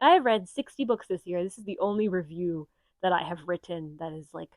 I have read 60 books this year. This is the only review that I have written that is like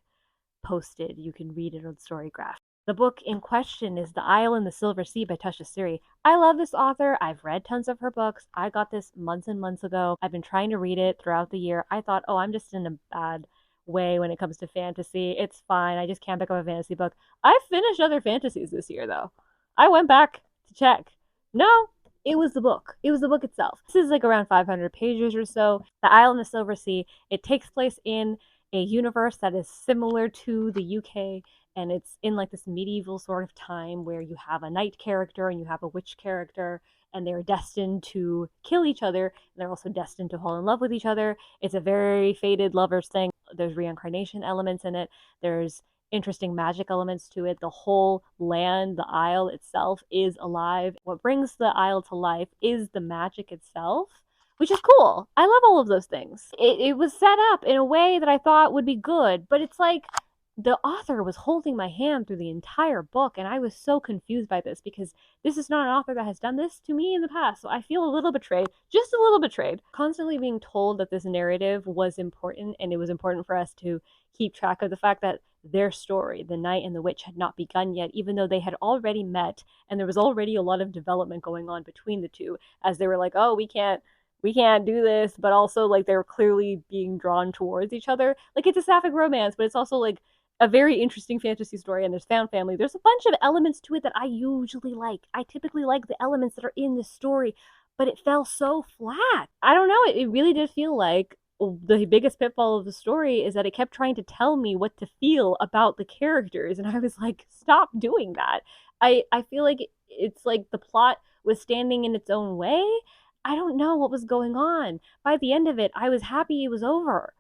posted. You can read it on Storygraph. The book in question is The Isle in the Silver Sea by Tasha Suri. I love this author. I've read tons of her books. I got this months and months ago. I've been trying to read it throughout the year. I thought, oh, I'm just in a bad way when it comes to fantasy. It's fine. I just can't pick up a fantasy book. I finished other fantasies this year, though. I went back to check. No, it was the book. It was the book itself. This is like around 500 pages or so. The Isle in the Silver Sea. It takes place in a universe that is similar to the UK, and it's in like this medieval sort of time where you have a knight character and you have a witch character, and they're destined to kill each other, and they're also destined to fall in love with each other. It's a very fated lovers thing. There's reincarnation elements in it. There's interesting magic elements to it. The whole land, the isle itself is alive. What brings the isle to life is the magic itself, which is cool. I love all of those things. It was set up in a way that I thought would be good, but it's like the author was holding my hand through the entire book, and I was so confused by this because this is not an author that has done this to me in the past. So I feel a little betrayed, just a little betrayed. Constantly being told that this narrative was important, and it was important for us to keep track of the fact that their story, the knight and the witch, had not begun yet, even though they had already met, and there was already a lot of development going on between the two, as they were like, oh, we can't do this, but also like they're clearly being drawn towards each other. Like it's a sapphic romance, but it's also like a very interesting fantasy story, and there's found family. There's a bunch of elements to it that I usually like. I typically like the elements that are in the story, but it fell so flat. I don't know. It really did feel like the biggest pitfall of the story is that it kept trying to tell me what to feel about the characters, and I was like, stop doing that. I feel like it's like the plot was standing in its own way. I don't know what was going on. By the end of it, I was happy it was over.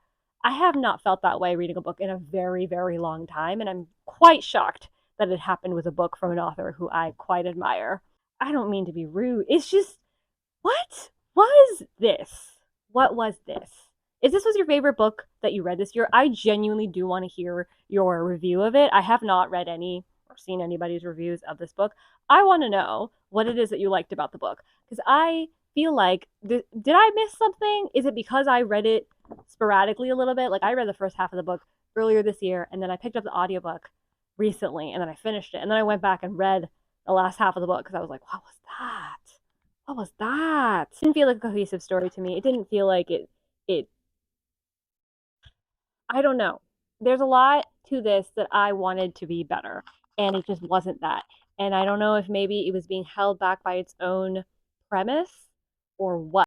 I have not felt that way reading a book in a very, very long time, and I'm quite shocked that it happened with a book from an author who I quite admire. I don't mean to be rude. It's just, what was this? What was this? If this was your favorite book that you read this year, I genuinely do want to hear your review of it. I have not read any or seen anybody's reviews of this book. I want to know what it is that you liked about the book because I feel like did I miss something? Is it because I read it sporadically a little bit? Like I read the first half of the book earlier this year, and then I picked up the audiobook recently, and then I finished it, and then I went back and read the last half of the book because I was like, what was that? What was that? It didn't feel like a cohesive story to me. It didn't feel like it I don't know. There's a lot to this that I wanted to be better, and it just wasn't that. And I don't know if maybe it was being held back by its own premise or what.